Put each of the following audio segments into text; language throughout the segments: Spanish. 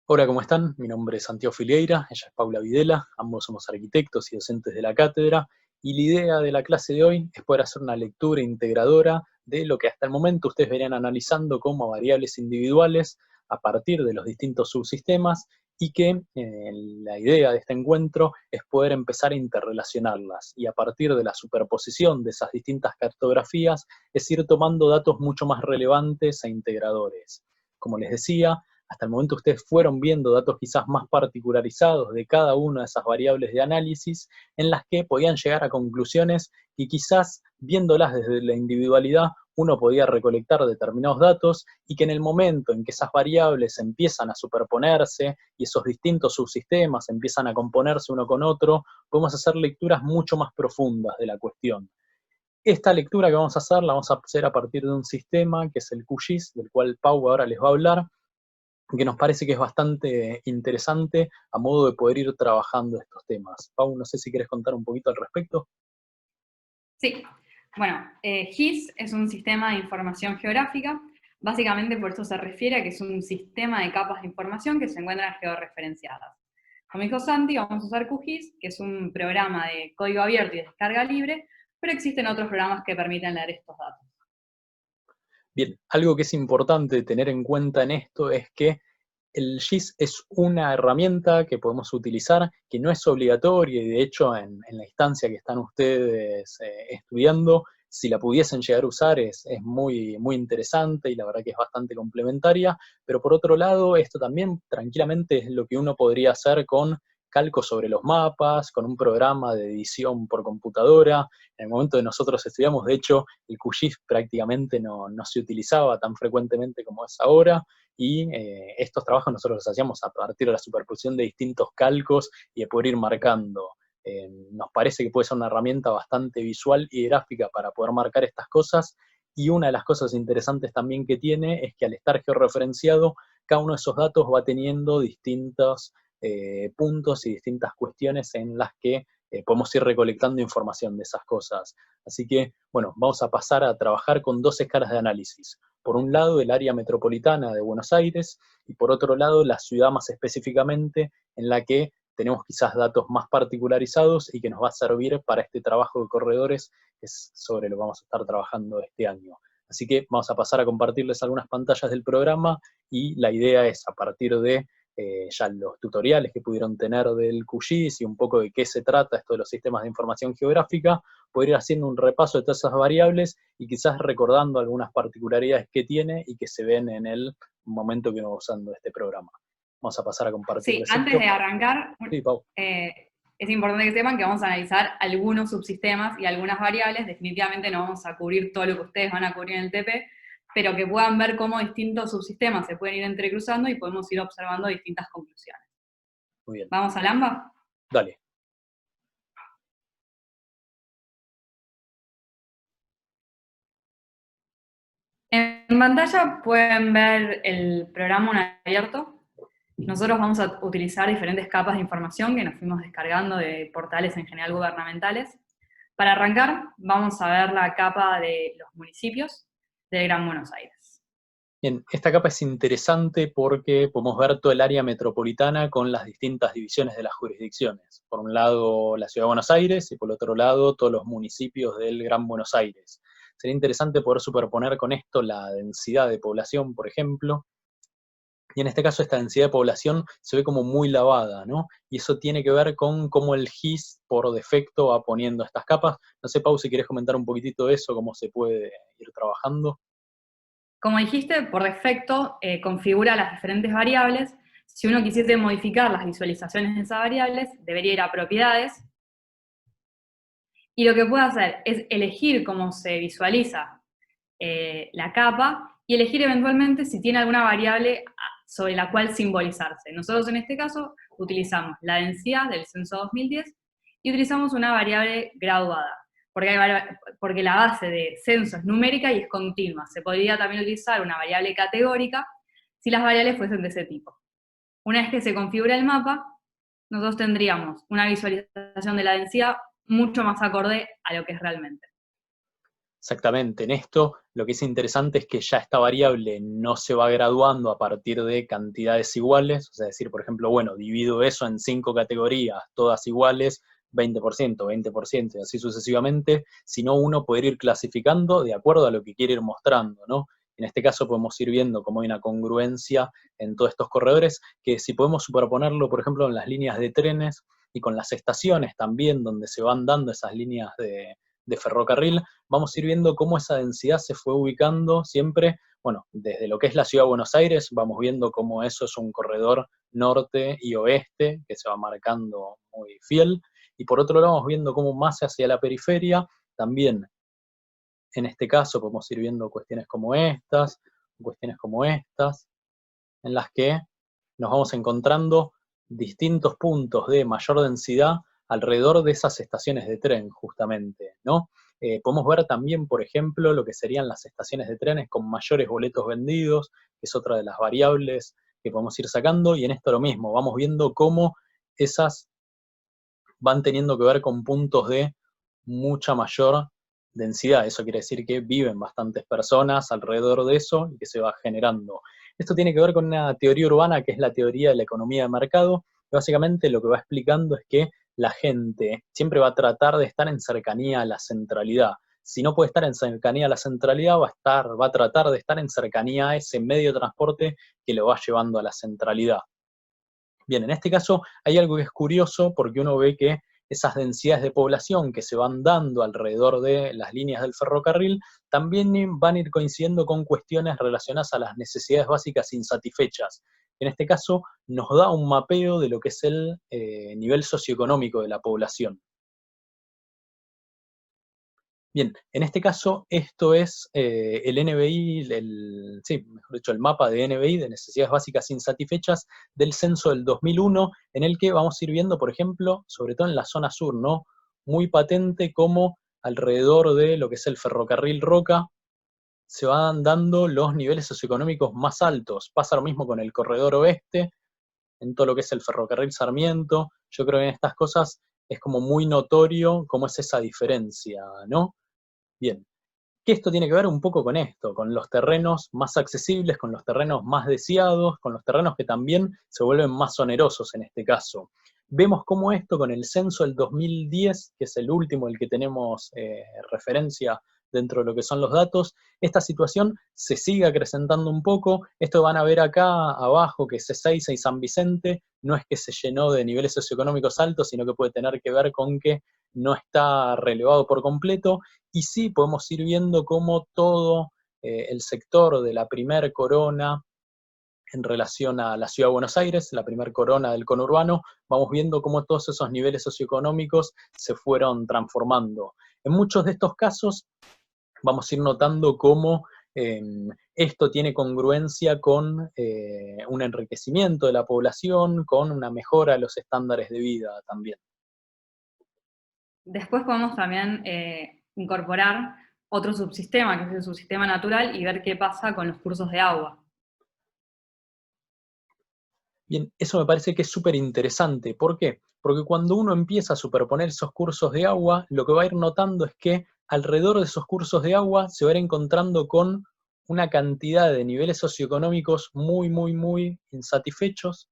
Hola, ¿cómo están? Mi nombre es Santiago Filieira, ella es Paula Videla, ambos somos arquitectos y docentes de la cátedra, y la idea de la clase de hoy es poder hacer una lectura integradora de lo que hasta el momento ustedes venían analizando como variables individuales a partir de los distintos subsistemas, y que la idea de este encuentro es poder empezar a interrelacionarlas, y a partir de la superposición de esas distintas cartografías es ir tomando datos mucho más relevantes e integradores. Como les decía, hasta el momento ustedes fueron viendo datos quizás más particularizados de cada una de esas variables de análisis, en las que podían llegar a conclusiones y quizás viéndolas desde la individualidad uno podía recolectar determinados datos, y que en el momento en que esas variables empiezan a superponerse y esos distintos subsistemas empiezan a componerse uno con otro, podemos hacer lecturas mucho más profundas de la cuestión. Esta lectura que vamos a hacer la vamos a hacer a partir de un sistema que es el QGIS, del cual Pau ahora les va a hablar, que nos parece que es bastante interesante a modo de poder ir trabajando estos temas. Pau, no sé si quieres contar un poquito al respecto. Sí, bueno, GIS es un sistema de información geográfica, básicamente por eso se refiere a que es un sistema de capas de información que se encuentran georreferenciadas. Como dijo Santi, vamos a usar QGIS, que es un programa de código abierto y de descarga libre, pero existen otros programas que permiten leer estos datos. Bien, algo que es importante tener en cuenta en esto es que el GIS es una herramienta que podemos utilizar, que no es obligatoria, y de hecho en la instancia que están ustedes estudiando, si la pudiesen llegar a usar es muy, muy interesante, y la verdad que es bastante complementaria. Pero por otro lado, esto también tranquilamente es lo que uno podría hacer con calcos sobre los mapas, con un programa de edición por computadora. En el momento de nosotros estudiamos, de hecho, el QGIS prácticamente no se utilizaba tan frecuentemente como es ahora, y estos trabajos nosotros los hacíamos a partir de la superposición de distintos calcos y de poder ir marcando. Nos parece que puede ser una herramienta bastante visual y gráfica para poder marcar estas cosas, y una de las cosas interesantes también que tiene es que al estar georreferenciado, cada uno de esos datos va teniendo distintos puntos y distintas cuestiones en las que podemos ir recolectando información de esas cosas. Así que, bueno, vamos a pasar a trabajar con dos escalas de análisis. Por un lado, el área metropolitana de Buenos Aires, y por otro lado, la ciudad más específicamente, en la que tenemos quizás datos más particularizados y que nos va a servir para este trabajo de corredores, que es sobre lo que vamos a estar trabajando este año. Así que vamos a pasar a compartirles algunas pantallas del programa, y la idea es, a partir de ya los tutoriales que pudieron tener del QGIS y un poco de qué se trata esto de los sistemas de información geográfica, poder ir haciendo un repaso de todas esas variables y quizás recordando algunas particularidades que tiene y que se ven en el momento que vamos usando este programa. Vamos a pasar a Sí, compartirles antes esto. de arrancar, Sí, Pau. es importante que sepan que vamos a analizar algunos subsistemas y algunas variables. Definitivamente no vamos a cubrir todo lo que ustedes van a cubrir en el TP, pero que puedan ver cómo distintos subsistemas se pueden ir entrecruzando y podemos ir observando distintas conclusiones. Muy bien. ¿Vamos al AMBA? Dale. En pantalla pueden ver el programa abierto. Nosotros vamos a utilizar diferentes capas de información que nos fuimos descargando de portales en general gubernamentales. Para arrancar, vamos a ver la capa de los municipios del Gran Buenos Aires. Bien, esta capa es interesante porque podemos ver todo el área metropolitana con las distintas divisiones de las jurisdicciones. Por un lado, la Ciudad de Buenos Aires, y por otro lado, todos los municipios del Gran Buenos Aires. Sería interesante poder superponer con esto la densidad de población, por ejemplo, y en este caso esta densidad de población se ve como muy lavada, ¿no? Y eso tiene que ver con cómo el GIS por defecto va poniendo estas capas. No sé, Pau, si querés comentar un poquitito de eso, cómo se puede ir trabajando. Como dijiste, por defecto configura las diferentes variables. Si uno quisiese modificar las visualizaciones de esas variables, debería ir a propiedades. Y lo que puede hacer es elegir cómo se visualiza la capa y elegir eventualmente si tiene alguna variable sobre la cual simbolizarse. Nosotros en este caso utilizamos la densidad del censo 2010 y utilizamos una variable graduada, porque la base de censo es numérica y es continua. Se podría también utilizar una variable categórica si las variables fuesen de ese tipo. Una vez que se configura el mapa, nosotros tendríamos una visualización de la densidad mucho más acorde a lo que es realmente. Exactamente, en esto lo que es interesante es que ya esta variable no se va graduando a partir de cantidades iguales, o sea, decir, por ejemplo, bueno, divido eso en 5 categorías, todas iguales, 20%, 20%, y así sucesivamente, sino uno poder ir clasificando de acuerdo a lo que quiere ir mostrando, ¿no? En este caso podemos ir viendo cómo hay una congruencia en todos estos corredores, que si podemos superponerlo, por ejemplo, en las líneas de trenes y con las estaciones también, donde se van dando esas líneas de ferrocarril, vamos a ir viendo cómo esa densidad se fue ubicando siempre, bueno, desde lo que es la ciudad de Buenos Aires, vamos viendo cómo eso es un corredor norte y oeste, que se va marcando muy fiel, y por otro lado vamos viendo cómo más hacia la periferia, también en este caso podemos ir viendo cuestiones como estas, en las que nos vamos encontrando distintos puntos de mayor densidad alrededor de esas estaciones de tren, justamente, ¿no? Podemos ver también, por ejemplo, lo que serían las estaciones de trenes con mayores boletos vendidos, que es otra de las variables que podemos ir sacando, y en esto lo mismo, vamos viendo cómo esas van teniendo que ver con puntos de mucha mayor densidad. Eso quiere decir que viven bastantes personas alrededor de eso y que se va generando. Esto tiene que ver con una teoría urbana que es la teoría de la economía de mercado, que básicamente lo que va explicando es que la gente siempre va a tratar de estar en cercanía a la centralidad. Si no puede estar en cercanía a la centralidad, va a tratar de estar en cercanía a ese medio de transporte que lo va llevando a la centralidad. Bien, en este caso hay algo que es curioso porque uno ve que esas densidades de población que se van dando alrededor de las líneas del ferrocarril también van a ir coincidiendo con cuestiones relacionadas a las necesidades básicas insatisfechas. En este caso nos da un mapeo de lo que es el nivel socioeconómico de la población. Bien, en este caso esto es el NBI, sí, mejor dicho, el mapa de NBI, de necesidades básicas insatisfechas, del censo del 2001, en el que vamos a ir viendo, por ejemplo, sobre todo en la zona sur, ¿no? Muy patente cómo alrededor de lo que es el ferrocarril Roca se van dando los niveles socioeconómicos más altos. Pasa lo mismo con el corredor oeste, en todo lo que es el ferrocarril Sarmiento. Yo creo que en estas cosas es como muy notorio cómo es esa diferencia, ¿no? Bien, que esto tiene que ver un poco con esto, con los terrenos más accesibles, con los terrenos más deseados, con los terrenos que también se vuelven más onerosos en este caso. Vemos cómo esto con el censo del 2010, que es el último, el que tenemos referencia dentro de lo que son los datos, esta situación se sigue acrecentando un poco. Esto van a ver acá abajo que Ezeiza y San Vicente no es que se llenó de niveles socioeconómicos altos, sino que puede tener que ver con que no está relevado por completo, y sí podemos ir viendo cómo todo el sector de la primer corona en relación a la ciudad de Buenos Aires, la primer corona del conurbano, vamos viendo cómo todos esos niveles socioeconómicos se fueron transformando. En muchos de estos casos vamos a ir notando cómo esto tiene congruencia con un enriquecimiento de la población, con una mejora de los estándares de vida también. Después podemos también incorporar otro subsistema, que es el subsistema natural, y ver qué pasa con los cursos de agua. Bien, eso me parece que es súper interesante. ¿Por qué? Porque cuando uno empieza a superponer esos cursos de agua, lo que va a ir notando es que alrededor de esos cursos de agua se va a ir encontrando con una cantidad de niveles socioeconómicos muy, muy, muy insatisfechos,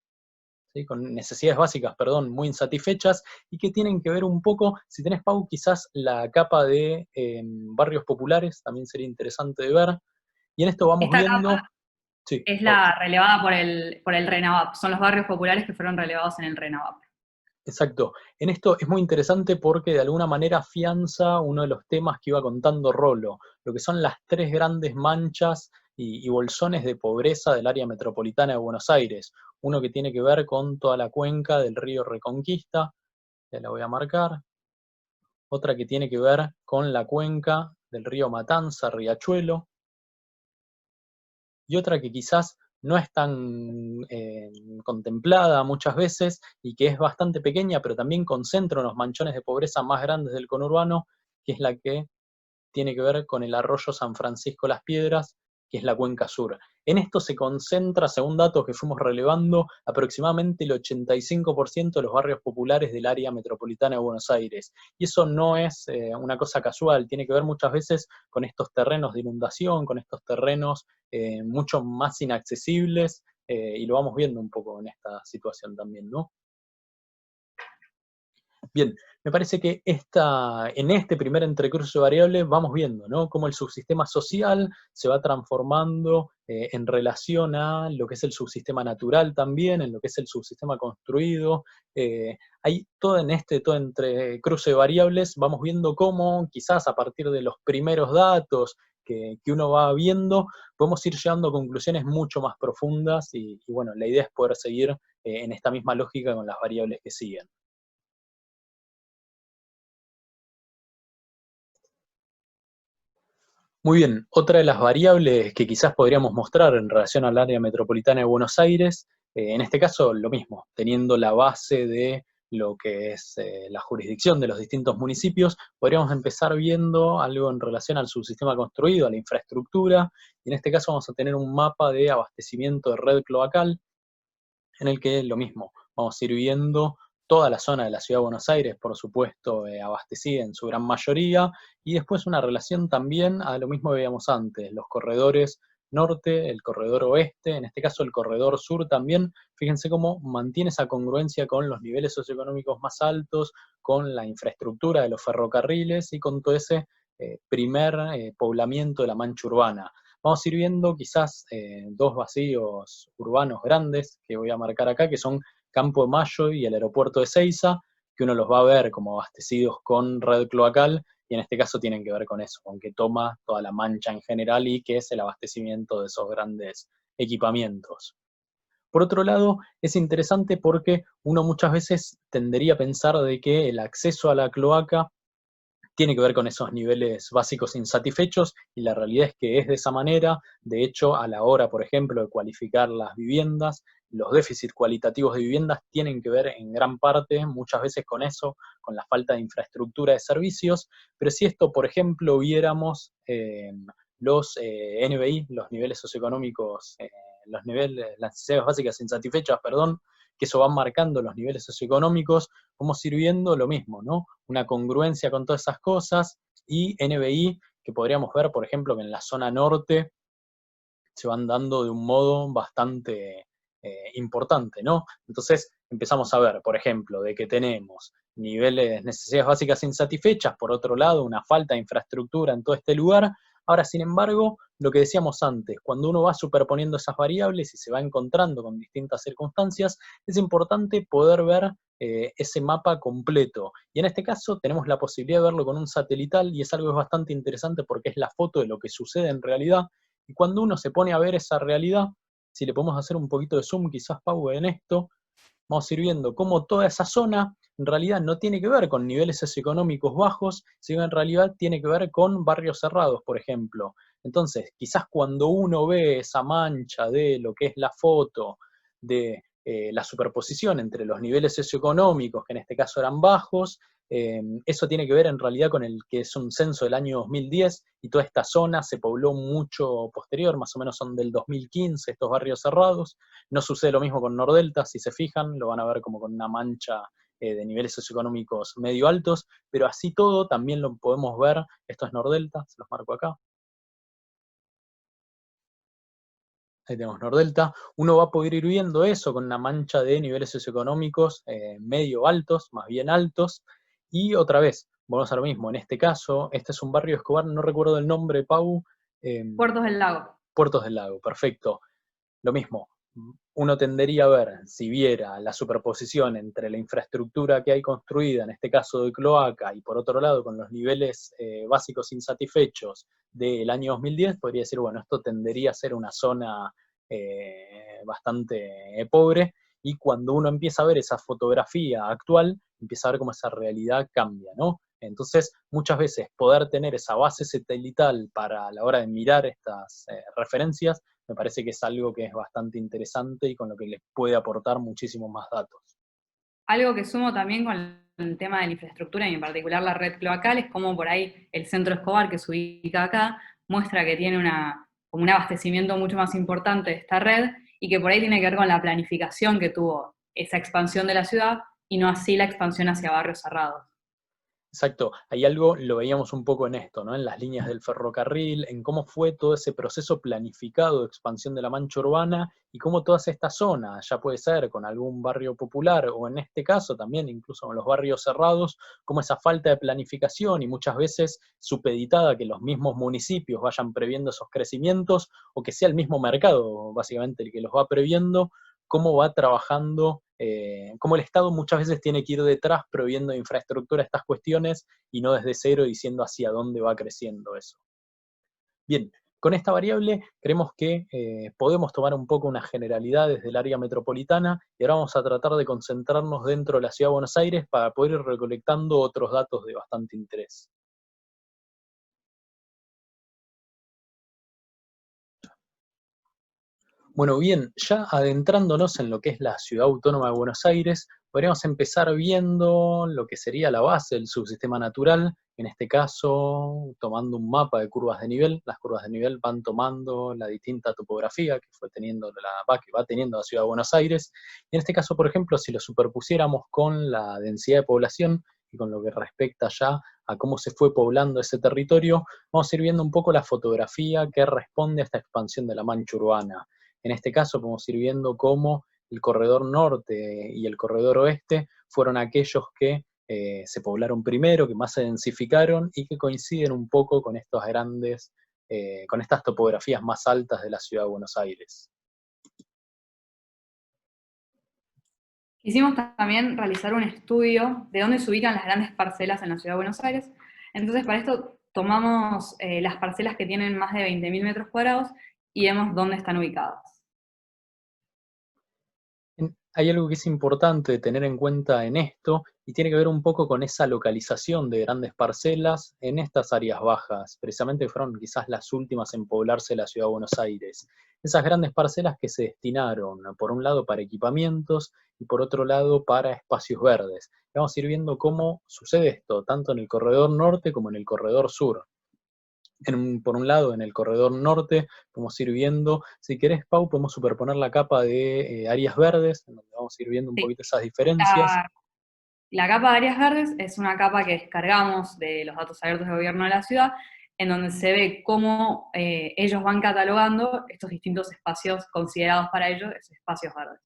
¿sí? Con necesidades básicas, perdón, muy insatisfechas, y que tienen que ver un poco, si tenés, Pau, quizás la capa de barrios populares, también sería interesante de ver, y en esto vamos Esta viendo... capa Sí, es Pau. la relevada por el RENAVAP, son los barrios populares que fueron relevados en el RENAVAP. Exacto. En esto es muy interesante porque de alguna manera afianza uno de los temas que iba contando Rolo, lo que son las tres grandes manchas y bolsones de pobreza del área metropolitana de Buenos Aires. Uno que tiene que ver con toda la cuenca del río Reconquista, ya la voy a marcar. Otra que tiene que ver con la cuenca del río Matanza, Riachuelo. Y otra que quizás no es tan contemplada muchas veces y que es bastante pequeña, pero también concentra unos manchones de pobreza más grandes del conurbano, que es la que tiene que ver con el arroyo San Francisco Las Piedras, que es la cuenca sur. En esto se concentra, según datos que fuimos relevando, aproximadamente el 85% de los barrios populares del área metropolitana de Buenos Aires. Y eso no es una cosa casual, tiene que ver muchas veces con estos terrenos de inundación, con estos terrenos mucho más inaccesibles, y lo vamos viendo un poco en esta situación también, ¿no? Bien, me parece que en este primer entrecruce de variables vamos viendo, ¿no?, cómo el subsistema social se va transformando en relación a lo que es el subsistema natural también, en lo que es el subsistema construido. Hay todo todo entrecruce de variables, vamos viendo cómo quizás a partir de los primeros datos que uno va viendo, podemos ir llegando a conclusiones mucho más profundas y bueno, la idea es poder seguir en esta misma lógica con las variables que siguen. Muy bien, otra de las variables que quizás podríamos mostrar en relación al área metropolitana de Buenos Aires, en este caso lo mismo, teniendo la base de lo que es la jurisdicción de los distintos municipios, podríamos empezar viendo algo en relación al subsistema construido, a la infraestructura, y en este caso vamos a tener un mapa de abastecimiento de red cloacal, en el que lo mismo, vamos a ir viendo toda la zona de la Ciudad de Buenos Aires, por supuesto, abastecida en su gran mayoría, y después una relación también a lo mismo que veíamos antes, los corredores norte, el corredor oeste, en este caso el corredor sur también, fíjense cómo mantiene esa congruencia con los niveles socioeconómicos más altos, con la infraestructura de los ferrocarriles y con todo ese primer poblamiento de la mancha urbana. Vamos a ir viendo quizás dos vacíos urbanos grandes que voy a marcar acá, que son Campo de Mayo y el aeropuerto de Seiza, que uno los va a ver como abastecidos con red cloacal, y en este caso tienen que ver con eso, con que toma toda la mancha en general y que es el abastecimiento de esos grandes equipamientos. Por otro lado, es interesante porque uno muchas veces tendería a pensar de que el acceso a la cloaca tiene que ver con esos niveles básicos insatisfechos, y la realidad es que es de esa manera. De hecho, a la hora, por ejemplo, de cualificar las viviendas, los déficits cualitativos de viviendas tienen que ver en gran parte, muchas veces con eso, con la falta de infraestructura de servicios, pero si esto, por ejemplo, viéramos los NBI, los niveles socioeconómicos, las necesidades básicas insatisfechas, perdón, que eso va marcando los niveles socioeconómicos, vamos a ir viendo lo mismo, ¿no? Una congruencia con todas esas cosas, y NBI, que podríamos ver, por ejemplo, que en la zona norte se van dando de un modo bastante importante, ¿no? Entonces empezamos a ver, por ejemplo, de que tenemos niveles, necesidades básicas insatisfechas, por otro lado, una falta de infraestructura en todo este lugar. Ahora, sin embargo, lo que decíamos antes, cuando uno va superponiendo esas variables y se va encontrando con distintas circunstancias, es importante poder ver ese mapa completo. Y en este caso tenemos la posibilidad de verlo con un satelital, y es algo bastante interesante porque es la foto de lo que sucede en realidad. Y cuando uno se pone a ver esa realidad, si le podemos hacer un poquito de zoom, quizás, Pau, en esto, vamos a ir viendo cómo toda esa zona en realidad no tiene que ver con niveles socioeconómicos bajos, sino en realidad tiene que ver con barrios cerrados, por ejemplo. Entonces, quizás cuando uno ve esa mancha de lo que es la foto, de la superposición entre los niveles socioeconómicos, que en este caso eran bajos, eso tiene que ver en realidad con el que es un censo del año 2010, y toda esta zona se pobló mucho posterior, más o menos son del 2015 estos barrios cerrados. No sucede lo mismo con Nordelta, si se fijan, lo van a ver como con una mancha de niveles socioeconómicos medio altos, pero así todo también lo podemos ver. Esto es Nordelta, se los marco acá. Ahí tenemos Nordelta. Uno va a poder ir viendo eso con una mancha de niveles socioeconómicos medio altos, más bien altos. Y otra vez, volvemos a lo mismo. En este caso, este es un barrio Escobar, no recuerdo el nombre, Pau. Puertos del Lago. Puertos del Lago, perfecto. Lo mismo, uno tendería a ver, si viera la superposición entre la infraestructura que hay construida, en este caso de cloaca, y por otro lado con los niveles básicos insatisfechos del año 2010, podría decir, bueno, esto tendería a ser una zona bastante pobre, y cuando uno empieza a ver esa fotografía actual, empieza a ver cómo esa realidad cambia, ¿no? Entonces, muchas veces poder tener esa base satelital para la hora de mirar estas referencias, me parece que es algo que es bastante interesante y con lo que les puede aportar muchísimos más datos. Algo que sumo también con el tema de la infraestructura y en particular la red cloacal es como por ahí el centro Escobar, que se ubica acá, muestra que tiene como un abastecimiento mucho más importante de esta red, y que por ahí tiene que ver con la planificación que tuvo esa expansión de la ciudad, y no así la expansión hacia barrios cerrados. Exacto, hay algo, lo veíamos un poco en esto, ¿no? En las líneas del ferrocarril, en cómo fue todo ese proceso planificado de expansión de la mancha urbana y cómo todas estas zonas, ya puede ser con algún barrio popular o en este caso también incluso con los barrios cerrados, como esa falta de planificación y muchas veces supeditada que los mismos municipios vayan previendo esos crecimientos o que sea el mismo mercado básicamente el que los va previendo, cómo va trabajando, cómo el Estado muchas veces tiene que ir detrás proviendo infraestructura a estas cuestiones y no desde cero diciendo hacia dónde va creciendo eso. Bien, con esta variable creemos que podemos tomar un poco unas generalidades del área metropolitana y ahora vamos a tratar de concentrarnos dentro de la Ciudad de Buenos Aires para poder ir recolectando otros datos de bastante interés. Bueno, bien, ya adentrándonos en lo que es la Ciudad Autónoma de Buenos Aires, podríamos empezar viendo lo que sería la base del subsistema natural, en este caso tomando un mapa de curvas de nivel. Las curvas de nivel van tomando la distinta topografía que que va teniendo la Ciudad de Buenos Aires. En este caso, por ejemplo, si lo superpusiéramos con la densidad de población y con lo que respecta ya a cómo se fue poblando ese territorio, vamos a ir viendo un poco la fotografía que responde a esta expansión de la mancha urbana. En este caso podemos ir viendo cómo el corredor norte y el corredor oeste fueron aquellos que se poblaron primero, que más se densificaron y que coinciden un poco con estos con estas topografías más altas de la ciudad de Buenos Aires. Quisimos también realizar un estudio de dónde se ubican las grandes parcelas en la Ciudad de Buenos Aires. Entonces, para esto tomamos las parcelas que tienen más de 20.000 metros cuadrados y vemos dónde están ubicadas. Hay algo que es importante tener en cuenta en esto y tiene que ver un poco con esa localización de grandes parcelas en estas áreas bajas, precisamente fueron quizás las últimas en poblarse la Ciudad de Buenos Aires. Esas grandes parcelas que se destinaron, por un lado, para equipamientos y por otro lado, para espacios verdes. Vamos a ir viendo cómo sucede esto, tanto en el corredor norte como en el corredor sur. Por un lado, en el corredor norte, podemos ir viendo, si querés, Pau, podemos superponer la capa de áreas verdes, en donde vamos a ir viendo un Sí. poquito esas diferencias. La capa de áreas verdes es una capa que descargamos de los datos abiertos del gobierno de la ciudad, en donde se ve cómo ellos van catalogando estos distintos espacios considerados para ellos, espacios verdes.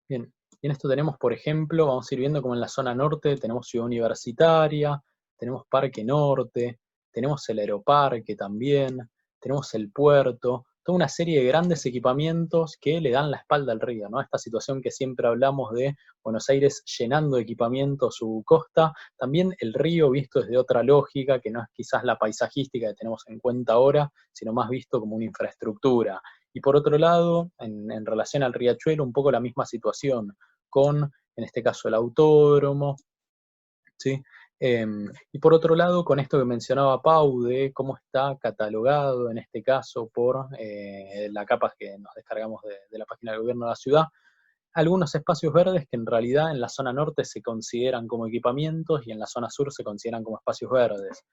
Bien, y en esto tenemos, por ejemplo, vamos a ir viendo como en la zona norte tenemos Ciudad Universitaria, tenemos Parque Norte, tenemos el Aeroparque también, tenemos el puerto, toda una serie de grandes equipamientos que le dan la espalda al río, ¿no? Esta situación que siempre hablamos de Buenos Aires llenando de equipamiento su costa, también el río visto desde otra lógica, que no es quizás la paisajística que tenemos en cuenta ahora, sino más visto como una infraestructura. Y por otro lado, en relación al riachuelo, un poco la misma situación, con, en este caso, el autódromo, ¿sí? Y por otro lado, con esto que mencionaba Pau, de cómo está catalogado, en este caso, por la capa que nos descargamos de la página del gobierno de la ciudad, algunos espacios verdes que en realidad en la zona norte se consideran como equipamientos y en la zona sur se consideran como espacios verdes.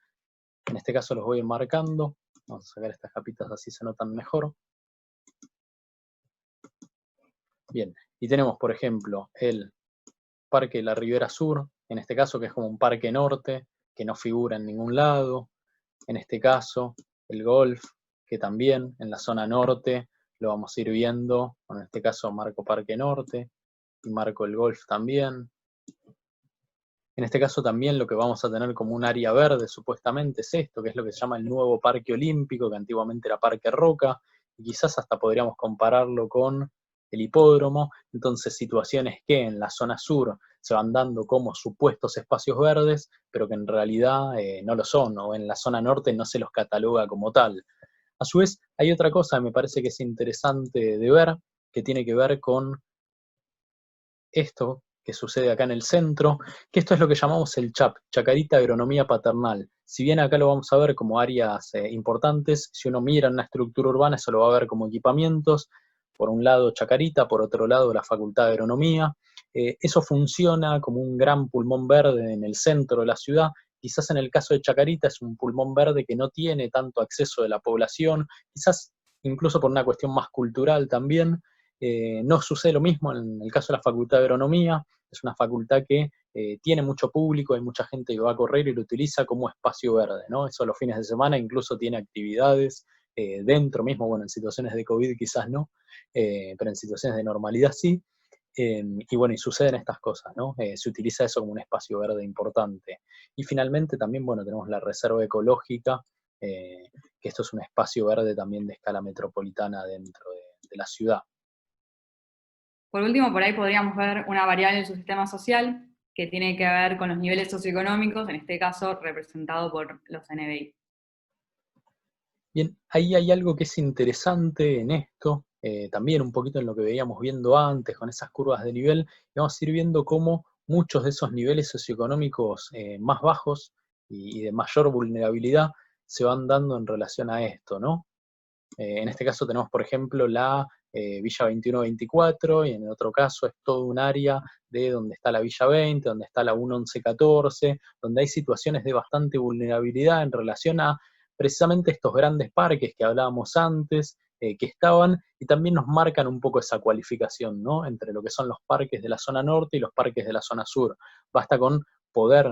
En este caso los voy a ir marcando, vamos a sacar estas capitas así se notan mejor. Bien, y tenemos, por ejemplo, el Parque de la Ribera Sur, en este caso que es como un parque norte, que no figura en ningún lado. En este caso, el golf, que también en la zona norte lo vamos a ir viendo. En este caso marco Parque Norte y marco el golf también. En este caso también lo que vamos a tener como un área verde supuestamente es esto, que es lo que se llama el nuevo Parque Olímpico, que antiguamente era Parque Roca, y quizás hasta podríamos compararlo con el hipódromo. Entonces situaciones que en la zona sur se van dando como supuestos espacios verdes, pero que en realidad no lo son, o en la zona norte no se los cataloga como tal. A su vez, hay otra cosa que me parece que es interesante de ver, que tiene que ver con esto que sucede acá en el centro, que esto es lo que llamamos el CHAP, Chacarita Agronomía Paternal. Si bien acá lo vamos a ver como áreas importantes, si uno mira en una estructura urbana, eso lo va a ver como equipamientos, por un lado Chacarita, por otro lado la Facultad de Agronomía. Eso funciona como un gran pulmón verde en el centro de la ciudad. Quizás en el caso de Chacarita es un pulmón verde que no tiene tanto acceso de la población, quizás incluso por una cuestión más cultural también. No sucede lo mismo en el caso de la Facultad de Agronomía, es una facultad que tiene mucho público, hay mucha gente que va a correr y lo utiliza como espacio verde, ¿no? Eso los fines de semana incluso tiene actividades dentro mismo, bueno, en situaciones de COVID quizás no, pero en situaciones de normalidad sí. Y bueno, y suceden estas cosas, ¿no? Se utiliza eso como un espacio verde importante. Y finalmente también, bueno, tenemos la reserva ecológica, que esto es un espacio verde también de escala metropolitana dentro de la ciudad. Por último, por ahí podríamos ver una variable en su sistema social que tiene que ver con los niveles socioeconómicos, en este caso representado por los NBI. Bien, ahí hay algo que es interesante en esto, también un poquito en lo que veíamos viendo antes, con esas curvas de nivel, y vamos a ir viendo cómo muchos de esos niveles socioeconómicos más bajos y de mayor vulnerabilidad se van dando en relación a esto, ¿no? En este caso tenemos, por ejemplo, la Villa 21-24, y en otro caso es todo un área de donde está la Villa 20, donde está la 1-11-14, donde hay situaciones de bastante vulnerabilidad en relación a precisamente estos grandes parques que hablábamos antes, que estaban, y también nos marcan un poco esa cualificación, ¿no? Entre lo que son los parques de la zona norte y los parques de la zona sur. Basta con poder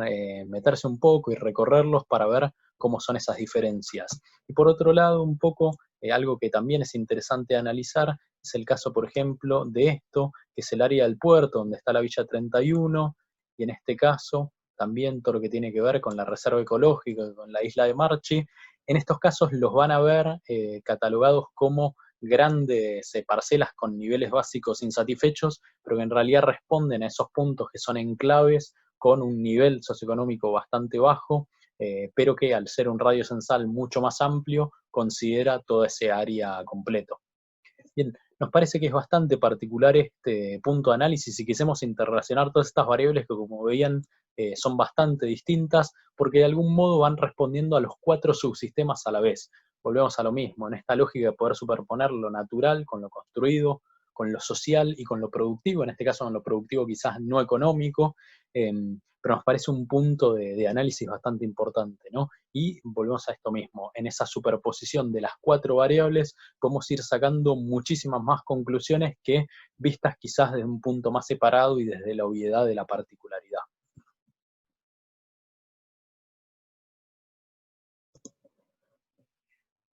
meterse un poco y recorrerlos para ver cómo son esas diferencias. Y por otro lado, un poco, algo que también es interesante analizar, es el caso, por ejemplo, de esto, que es el área del puerto, donde está la Villa 31, y en este caso, también todo lo que tiene que ver con la reserva ecológica, con la isla de Marchi. En estos casos los van a ver catalogados como grandes parcelas con niveles básicos insatisfechos, pero que en realidad responden a esos puntos que son enclaves con un nivel socioeconómico bastante bajo, pero que al ser un radio censal mucho más amplio, considera toda ese área completo. Bien, nos parece que es bastante particular este punto de análisis y quisimos interrelacionar todas estas variables que, como veían, son bastante distintas, porque de algún modo van respondiendo a los 4 subsistemas a la vez. Volvemos a lo mismo, en esta lógica de poder superponer lo natural con lo construido, con lo social y con lo productivo, en este caso con lo productivo quizás no económico, pero nos parece un punto de análisis bastante importante, ¿no? Y volvemos a esto mismo, en esa superposición de las 4 variables, podemos ir sacando muchísimas más conclusiones que vistas quizás desde un punto más separado y desde la obviedad de la particularidad.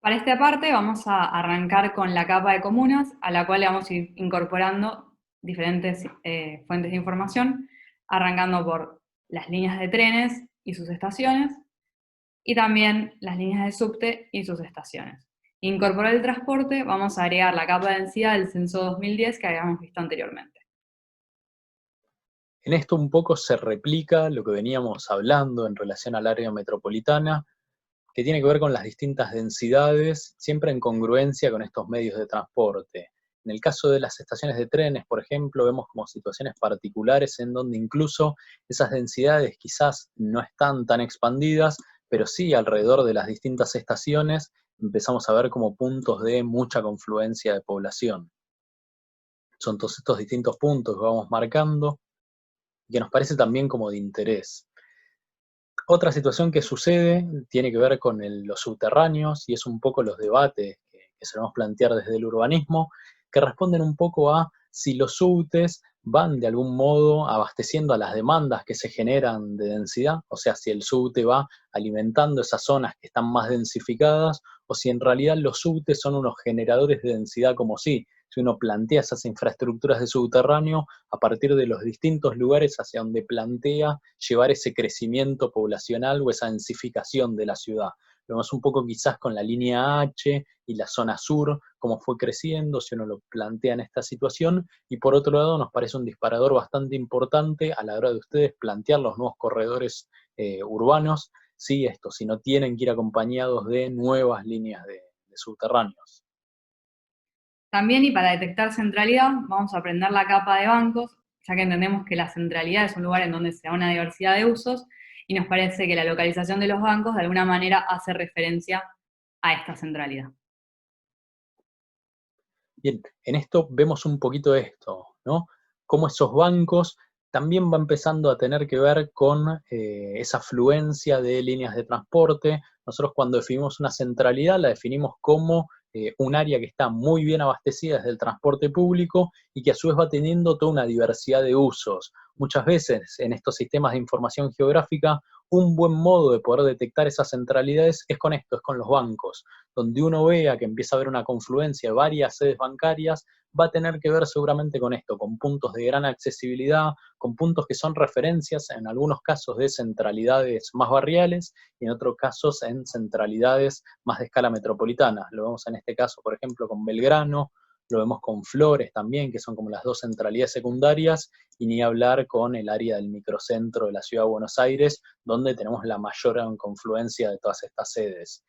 Para esta parte vamos a arrancar con la capa de comunas, a la cual le vamos a ir incorporando diferentes fuentes de información, arrancando por las líneas de trenes y sus estaciones, y también las líneas de subte y sus estaciones. Incorporar el transporte, vamos a agregar la capa de densidad del censo 2010 que habíamos visto anteriormente. En esto un poco se replica lo que veníamos hablando en relación al área metropolitana, que tiene que ver con las distintas densidades, siempre en congruencia con estos medios de transporte. En el caso de las estaciones de trenes, por ejemplo, vemos como situaciones particulares en donde incluso esas densidades quizás no están tan expandidas, pero sí alrededor de las distintas estaciones empezamos a ver como puntos de mucha confluencia de población. Son todos estos distintos puntos que vamos marcando, que nos parece también como de interés. Otra situación que sucede tiene que ver con los subterráneos, y es un poco los debates que solemos plantear desde el urbanismo, que responden un poco a si los subtes van de algún modo abasteciendo a las demandas que se generan de densidad, o sea, si el subte va alimentando esas zonas que están más densificadas, o si en realidad los subtes son unos generadores de densidad como si uno plantea esas infraestructuras de subterráneo a partir de los distintos lugares hacia donde plantea llevar ese crecimiento poblacional o esa densificación de la ciudad. Lo vemos un poco quizás con la línea H y la zona sur, cómo fue creciendo, si uno lo plantea en esta situación, y por otro lado nos parece un disparador bastante importante a la hora de ustedes plantear los nuevos corredores urbanos, si no tienen que ir acompañados de nuevas líneas de subterráneos. También, y para detectar centralidad, vamos a aprender la capa de bancos, ya que entendemos que la centralidad es un lugar en donde se da una diversidad de usos, y nos parece que la localización de los bancos de alguna manera hace referencia a esta centralidad. Bien, en esto vemos un poquito esto, ¿no? Cómo esos bancos también va empezando a tener que ver con esa fluencia de líneas de transporte. Nosotros cuando definimos una centralidad la definimos como un área que está muy bien abastecida desde el transporte público y que a su vez va teniendo toda una diversidad de usos. Muchas veces en estos sistemas de información geográfica, un buen modo de poder detectar esas centralidades es con esto, es con los bancos. Donde uno vea que empieza a haber una confluencia de varias sedes bancarias, va a tener que ver seguramente con esto, con puntos de gran accesibilidad, con puntos que son referencias, en algunos casos de centralidades más barriales y en otros casos en centralidades más de escala metropolitana. Lo vemos en este caso, por ejemplo, con Belgrano, lo vemos con Flores también, que son como las dos centralidades secundarias, y ni hablar con el área del microcentro de la ciudad de Buenos Aires, donde tenemos la mayor confluencia de todas estas sedes.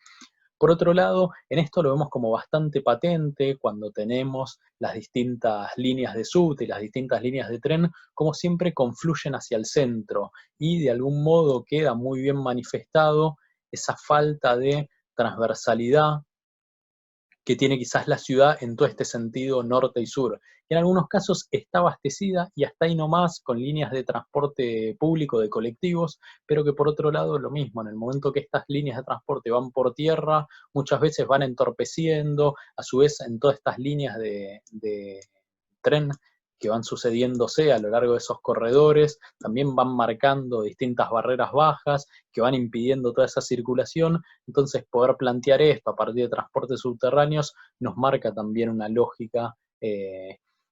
Por otro lado, en esto lo vemos como bastante patente cuando tenemos las distintas líneas de subte y las distintas líneas de tren, como siempre confluyen hacia el centro y de algún modo queda muy bien manifestado esa falta de transversalidad que tiene quizás la ciudad en todo este sentido norte y sur, que en algunos casos está abastecida y hasta ahí nomás con líneas de transporte público, de colectivos, pero que por otro lado lo mismo, en el momento que estas líneas de transporte van por tierra, muchas veces van entorpeciendo, a su vez en todas estas líneas de tren que van sucediéndose a lo largo de esos corredores, también van marcando distintas barreras bajas que van impidiendo toda esa circulación. Entonces poder plantear esto a partir de transportes subterráneos nos marca también una lógica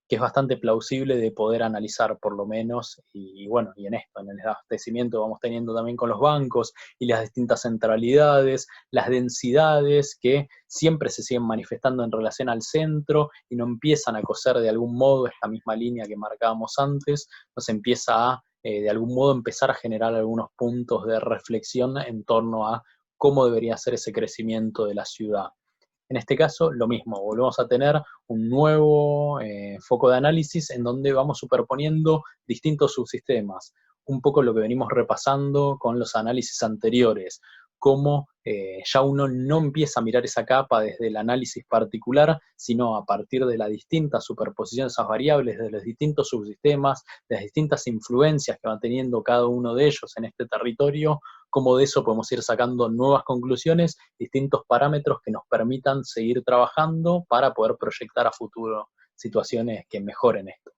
que es bastante plausible de poder analizar por lo menos, y bueno, y en esto, en el abastecimiento vamos teniendo también con los bancos y las distintas centralidades, las densidades que siempre se siguen manifestando en relación al centro y no empiezan a coser de algún modo esta misma línea que marcábamos antes, nos empieza a de algún modo empezar a generar algunos puntos de reflexión en torno a cómo debería ser ese crecimiento de la ciudad. En este caso, lo mismo, volvemos a tener un nuevo foco de análisis en donde vamos superponiendo distintos subsistemas, un poco lo que venimos repasando con los análisis anteriores, cómo ya uno no empieza a mirar esa capa desde el análisis particular, sino a partir de las distintas superposiciones de esas variables, de los distintos subsistemas, de las distintas influencias que van teniendo cada uno de ellos en este territorio, cómo de eso podemos ir sacando nuevas conclusiones, distintos parámetros que nos permitan seguir trabajando para poder proyectar a futuro situaciones que mejoren esto.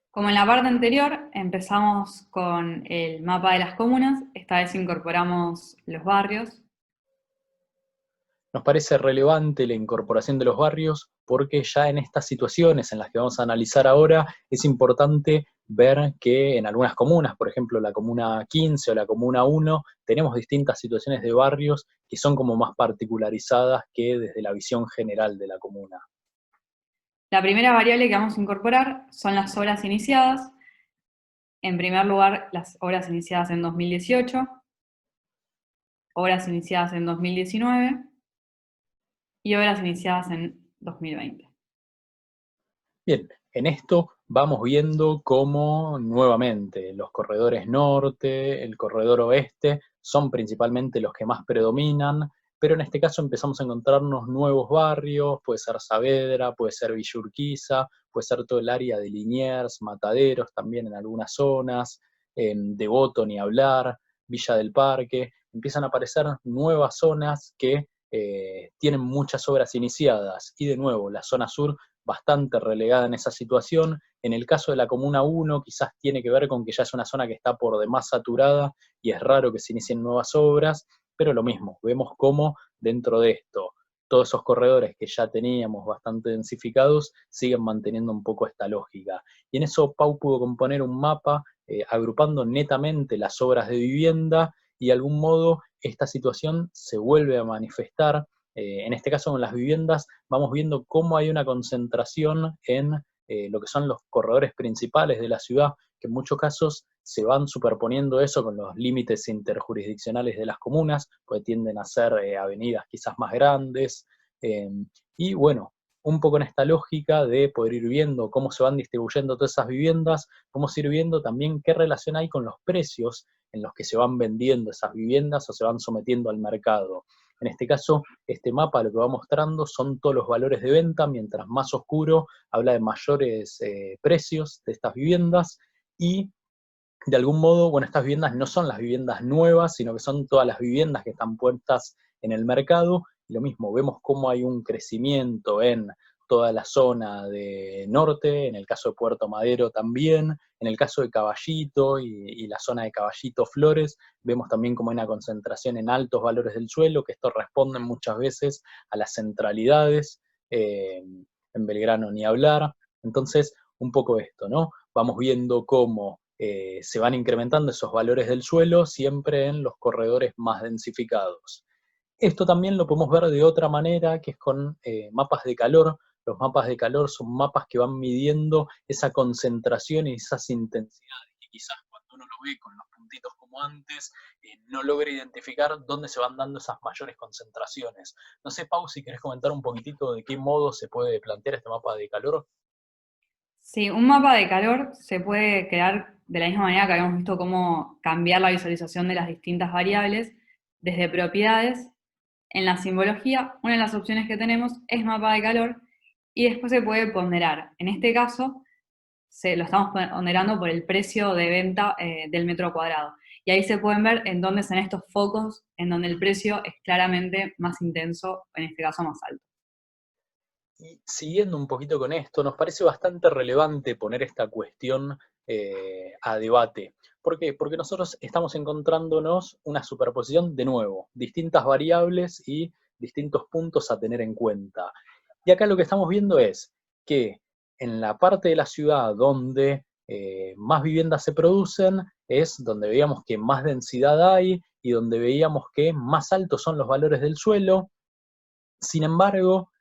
Como en la parte anterior, empezamos con el mapa de las comunas, esta vez incorporamos los barrios. Nos parece relevante la incorporación de los barrios porque ya en estas situaciones en las que vamos a analizar ahora es importante ver que en algunas comunas, por ejemplo la comuna 15 o la comuna 1, tenemos distintas situaciones de barrios que son como más particularizadas que desde la visión general de la comuna. La primera variable que vamos a incorporar son las obras iniciadas. En primer lugar, las obras iniciadas en 2018, obras iniciadas en 2019 y obras iniciadas en 2020. Bien, en esto vamos viendo cómo nuevamente los corredores norte, el corredor oeste, son principalmente los que más predominan, pero en este caso empezamos a encontrarnos nuevos barrios, puede ser Saavedra, puede ser Villa Urquiza, puede ser todo el área de Liniers, Mataderos también en algunas zonas, Devoto ni hablar, Villa del Parque, empiezan a aparecer nuevas zonas que tienen muchas obras iniciadas, y de nuevo la zona sur bastante relegada en esa situación. En el caso de la Comuna 1 quizás tiene que ver con que ya es una zona que está por demás saturada y es raro que se inicien nuevas obras, pero lo mismo, vemos cómo dentro de esto todos esos corredores que ya teníamos bastante densificados siguen manteniendo un poco esta lógica. Y en eso Pau pudo componer un mapa agrupando netamente las obras de vivienda y de algún modo esta situación se vuelve a manifestar. En este caso con las viviendas vamos viendo cómo hay una concentración en lo que son los corredores principales de la ciudad, que en muchos casos se van superponiendo eso con los límites interjurisdiccionales de las comunas, porque tienden a ser avenidas quizás más grandes, y bueno, un poco en esta lógica de poder ir viendo cómo se van distribuyendo todas esas viviendas, vamos a ir viendo también qué relación hay con los precios en los que se van vendiendo esas viviendas o se van sometiendo al mercado. En este caso, este mapa lo que va mostrando son todos los valores de venta, mientras más oscuro habla de mayores precios de estas viviendas, y de algún modo, bueno, estas viviendas no son las viviendas nuevas, sino que son todas las viviendas que están puestas en el mercado. Y lo mismo, vemos cómo hay un crecimiento en toda la zona de norte, en el caso de Puerto Madero también, en el caso de Caballito y la zona de Caballito Flores, vemos también como hay una concentración en altos valores del suelo, que esto responde muchas veces a las centralidades, en Belgrano ni hablar. Entonces, un poco esto, ¿no? Vamos viendo cómo se van incrementando esos valores del suelo siempre en los corredores más densificados. Esto también lo podemos ver de otra manera, que es con mapas de calor. Los mapas de calor son mapas que van midiendo esa concentración y esas intensidades, que quizás cuando uno lo ve con los puntitos como antes, no logra identificar dónde se van dando esas mayores concentraciones. No sé, Pau, si querés comentar un poquitito de qué modo se puede plantear este mapa de calor. Sí, un mapa de calor se puede crear de la misma manera que habíamos visto cómo cambiar la visualización de las distintas variables desde propiedades. En la simbología, una de las opciones que tenemos es mapa de calor y después se puede ponderar. En este caso, lo estamos ponderando por el precio de venta del metro cuadrado. Y ahí se pueden ver en dónde son estos focos, en donde el precio es claramente más intenso, en este caso más alto. Y siguiendo un poquito con esto, nos parece bastante relevante poner esta cuestión a debate. ¿Por qué? Porque nosotros estamos encontrándonos una superposición de nuevo, distintas variables y distintos puntos a tener en cuenta. Y acá lo que estamos viendo es que en la parte de la ciudad donde más viviendas se producen, es donde veíamos que más densidad hay y donde veíamos que más altos son los valores del suelo. Sin embargo,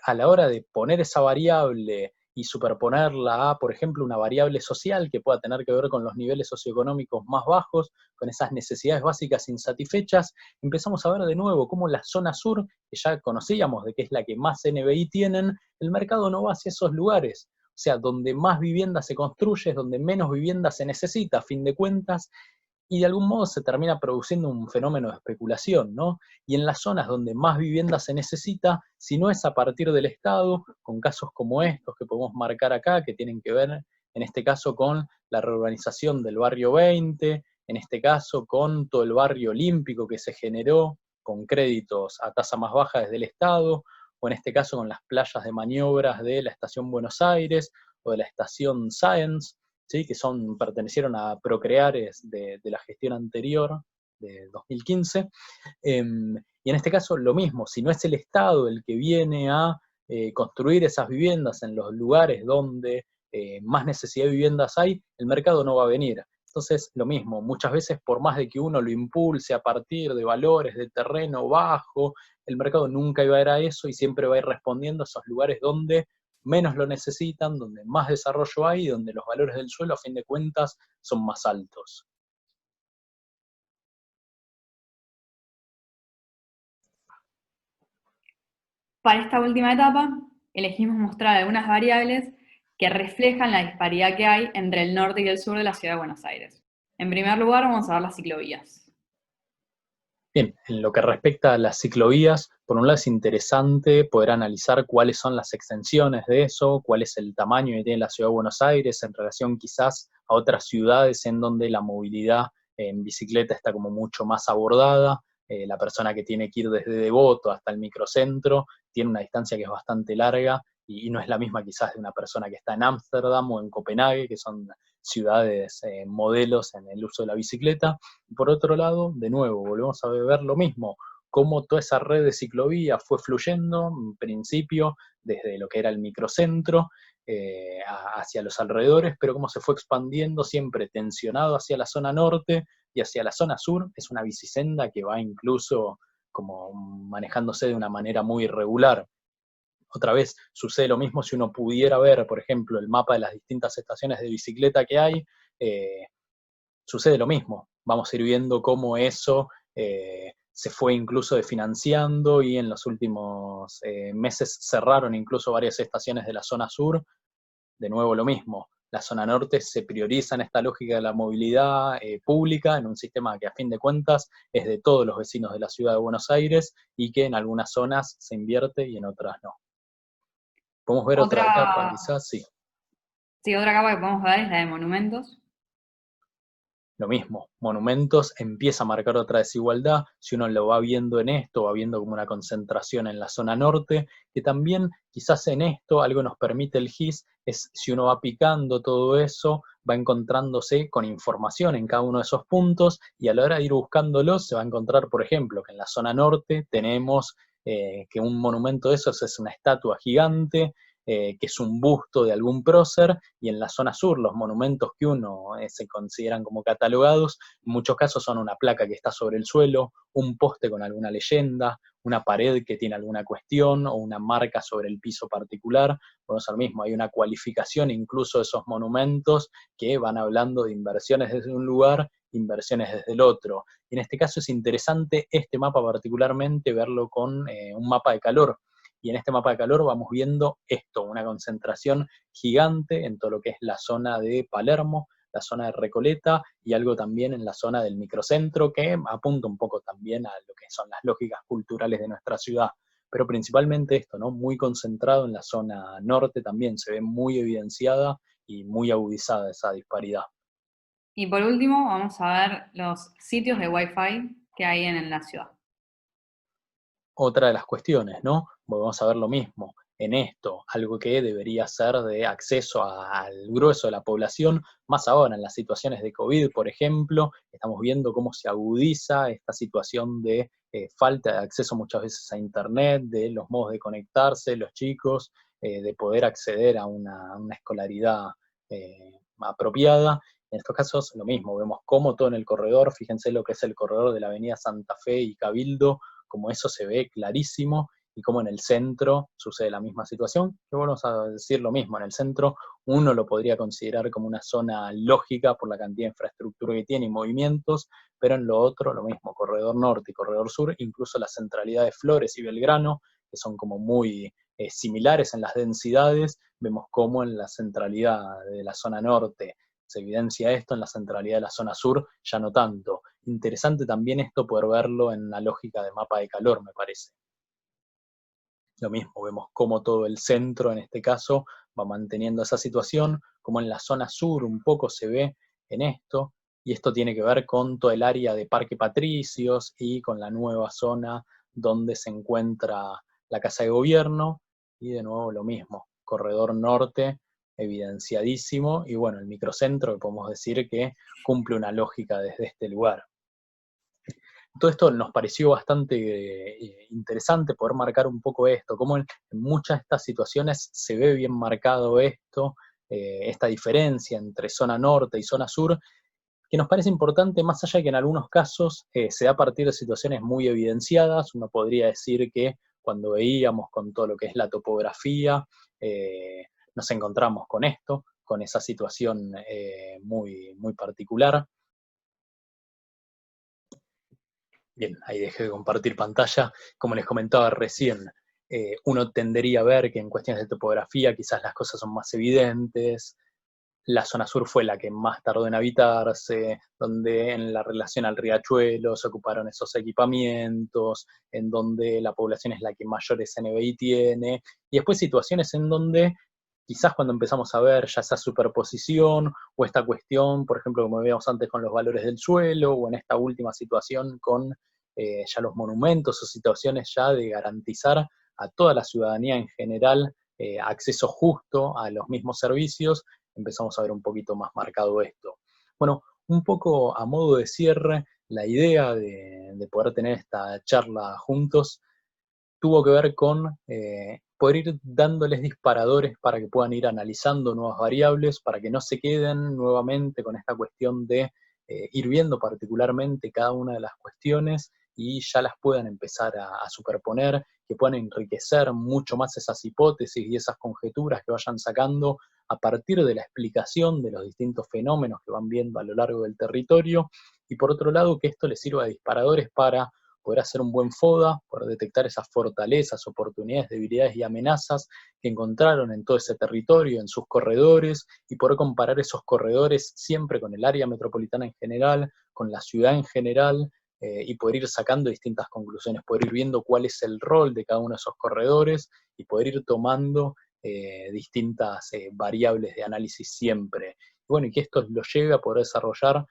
a la hora de poner esa variable y superponerla a, por ejemplo, una variable social que pueda tener que ver con los niveles socioeconómicos más bajos, con esas necesidades básicas insatisfechas, empezamos a ver de nuevo cómo la zona sur, que ya conocíamos de que es la que más NBI tienen, el mercado no va hacia esos lugares. O sea, donde más vivienda se construye es donde menos vivienda se necesita, a fin de cuentas, y de algún modo se termina produciendo un fenómeno de especulación, ¿no? Y en las zonas donde más vivienda se necesita, si no es a partir del Estado, con casos como estos que podemos marcar acá, que tienen que ver, en este caso, con la reurbanización del barrio 20, en este caso con todo el barrio olímpico que se generó, con créditos a tasa más baja desde el Estado, o en este caso con las playas de maniobras de la Estación Buenos Aires o de la Estación Science, ¿sí? Que pertenecieron a Procreares de la gestión anterior, de 2015. Y en este caso lo mismo, si no es el Estado el que viene a construir esas viviendas en los lugares donde más necesidad de viviendas hay, el mercado no va a venir. Entonces, lo mismo, muchas veces por más de que uno lo impulse a partir de valores de terreno bajo, el mercado nunca iba a ir a eso y siempre va a ir respondiendo a esos lugares donde menos lo necesitan, donde más desarrollo hay y donde los valores del suelo, a fin de cuentas, son más altos. Para esta última etapa, elegimos mostrar algunas variables que reflejan la disparidad que hay entre el norte y el sur de la ciudad de Buenos Aires. En primer lugar, vamos a ver las ciclovías. Bien, en lo que respecta a las ciclovías, por un lado es interesante poder analizar cuáles son las extensiones de eso, cuál es el tamaño que tiene la ciudad de Buenos Aires en relación quizás a otras ciudades en donde la movilidad en bicicleta está como mucho más abordada. La persona que tiene que ir desde Devoto hasta el microcentro tiene una distancia que es bastante larga y no es la misma quizás de una persona que está en Ámsterdam o en Copenhague, que son ciudades modelos en el uso de la bicicleta. Por otro lado, de nuevo, volvemos a ver lo mismo, cómo toda esa red de ciclovías fue fluyendo, en principio, desde lo que era el microcentro, hacia los alrededores, pero cómo se fue expandiendo siempre tensionado hacia la zona norte y hacia la zona sur. Es una bicisenda que va incluso como manejándose de una manera muy irregular. Otra vez sucede lo mismo si uno pudiera ver, por ejemplo, el mapa de las distintas estaciones de bicicleta que hay, sucede lo mismo. Vamos a ir viendo cómo eso se fue incluso desfinanciando y en los últimos meses cerraron incluso varias estaciones de la zona sur. De nuevo lo mismo. La zona norte se prioriza en esta lógica de la movilidad pública, en un sistema que a fin de cuentas es de todos los vecinos de la ciudad de Buenos Aires y que en algunas zonas se invierte y en otras no. Podemos ver otra Otra, etapa, quizás, sí. sí, otra capa que podemos ver es la de monumentos. Lo mismo, monumentos empieza a marcar otra desigualdad, si uno lo va viendo en esto, va viendo como una concentración en la zona norte, que también quizás en esto algo nos permite el GIS, es si uno va picando todo eso, va encontrándose con información en cada uno de esos puntos, y a la hora de ir buscándolos se va a encontrar, por ejemplo, que en la zona norte tenemos que un monumento de esos es una estatua gigante, que es un busto de algún prócer, y en la zona sur los monumentos que uno se consideran como catalogados, en muchos casos son una placa que está sobre el suelo, un poste con alguna leyenda, una pared que tiene alguna cuestión, o una marca sobre el piso particular. Bueno, es lo mismo, hay una cualificación incluso de esos monumentos que van hablando de inversiones desde un lugar, inversiones desde el otro. Y en este caso es interesante este mapa particularmente verlo con un mapa de calor, y en este mapa de calor vamos viendo esto, una concentración gigante en todo lo que es la zona de Palermo, la zona de Recoleta y algo también en la zona del microcentro, que apunta un poco también a lo que son las lógicas culturales de nuestra ciudad. Pero principalmente esto, ¿no? Muy concentrado en la zona norte también, se ve muy evidenciada y muy agudizada esa disparidad. Y por último, vamos a ver los sitios de Wi-Fi que hay en la ciudad. Otra de las cuestiones, ¿no? Volvemos a ver lo mismo. En esto, algo que debería ser de acceso al grueso de la población, más ahora en las situaciones de COVID, por ejemplo, estamos viendo cómo se agudiza esta situación de falta de acceso muchas veces a Internet, de los modos de conectarse, los chicos, de poder acceder a una escolaridad apropiada. En estos casos, lo mismo, vemos cómo todo en el corredor, fíjense lo que es el corredor de la avenida Santa Fe y Cabildo, como eso se ve clarísimo, y como en el centro sucede la misma situación, que vamos a decir lo mismo, en el centro uno lo podría considerar como una zona lógica por la cantidad de infraestructura que tiene y movimientos, pero en lo otro lo mismo, corredor norte y corredor sur, incluso la centralidad de Flores y Belgrano, que son como muy similares en las densidades, vemos como en la centralidad de la zona norte se evidencia esto, en la centralidad de la zona sur ya no tanto. Interesante también esto poder verlo en la lógica de mapa de calor, me parece. Lo mismo, vemos cómo todo el centro, en este caso, va manteniendo esa situación, como en la zona sur un poco se ve en esto, y esto tiene que ver con todo el área de Parque Patricios y con la nueva zona donde se encuentra la Casa de Gobierno, y de nuevo lo mismo, corredor norte evidenciadísimo, y bueno, el microcentro que podemos decir que cumple una lógica desde este lugar. Todo esto nos pareció bastante interesante poder marcar un poco esto, cómo en muchas de estas situaciones se ve bien marcado esto, esta diferencia entre zona norte y zona sur, que nos parece importante más allá de que en algunos casos se da a partir de situaciones muy evidenciadas. Uno podría decir que cuando veíamos con todo lo que es la topografía, nos encontramos con esto, con esa situación muy, muy particular. Bien, ahí dejé de compartir pantalla. Como les comentaba recién, uno tendería a ver que en cuestiones de topografía quizás las cosas son más evidentes. La zona sur fue la que más tardó en habitarse, donde en la relación al riachuelo se ocuparon esos equipamientos, en donde la población es la que mayor SNBI tiene, y después situaciones en donde quizás cuando empezamos a ver ya esa superposición o esta cuestión, por ejemplo, como veíamos antes con los valores del suelo, o en esta última situación con ya los monumentos o situaciones ya de garantizar a toda la ciudadanía en general acceso justo a los mismos servicios, empezamos a ver un poquito más marcado esto. Bueno, un poco a modo de cierre, la idea de poder tener esta charla juntos tuvo que ver con poder ir dándoles disparadores para que puedan ir analizando nuevas variables, para que no se queden nuevamente con esta cuestión de ir viendo particularmente cada una de las cuestiones y ya las puedan empezar a superponer, que puedan enriquecer mucho más esas hipótesis y esas conjeturas que vayan sacando a partir de la explicación de los distintos fenómenos que van viendo a lo largo del territorio, y por otro lado que esto les sirva de disparadores para poder hacer un buen FODA, poder detectar esas fortalezas, oportunidades, debilidades y amenazas que encontraron en todo ese territorio, en sus corredores, y poder comparar esos corredores siempre con el área metropolitana en general, con la ciudad en general, y poder ir sacando distintas conclusiones, poder ir viendo cuál es el rol de cada uno de esos corredores y poder ir tomando distintas variables de análisis siempre. Y bueno, y que esto lo lleve a poder desarrollar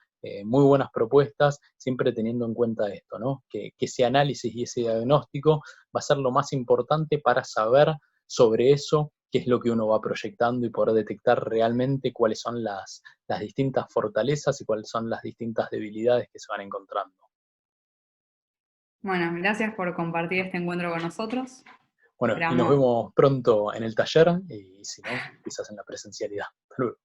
muy buenas propuestas, siempre teniendo en cuenta esto, ¿no? Que ese análisis y ese diagnóstico va a ser lo más importante para saber sobre eso qué es lo que uno va proyectando y poder detectar realmente cuáles son las distintas fortalezas y cuáles son las distintas debilidades que se van encontrando. Bueno, gracias por compartir este encuentro con nosotros. Bueno, y nos Esperamos. vemos pronto en el taller y si no, quizás en la presencialidad. Hasta luego.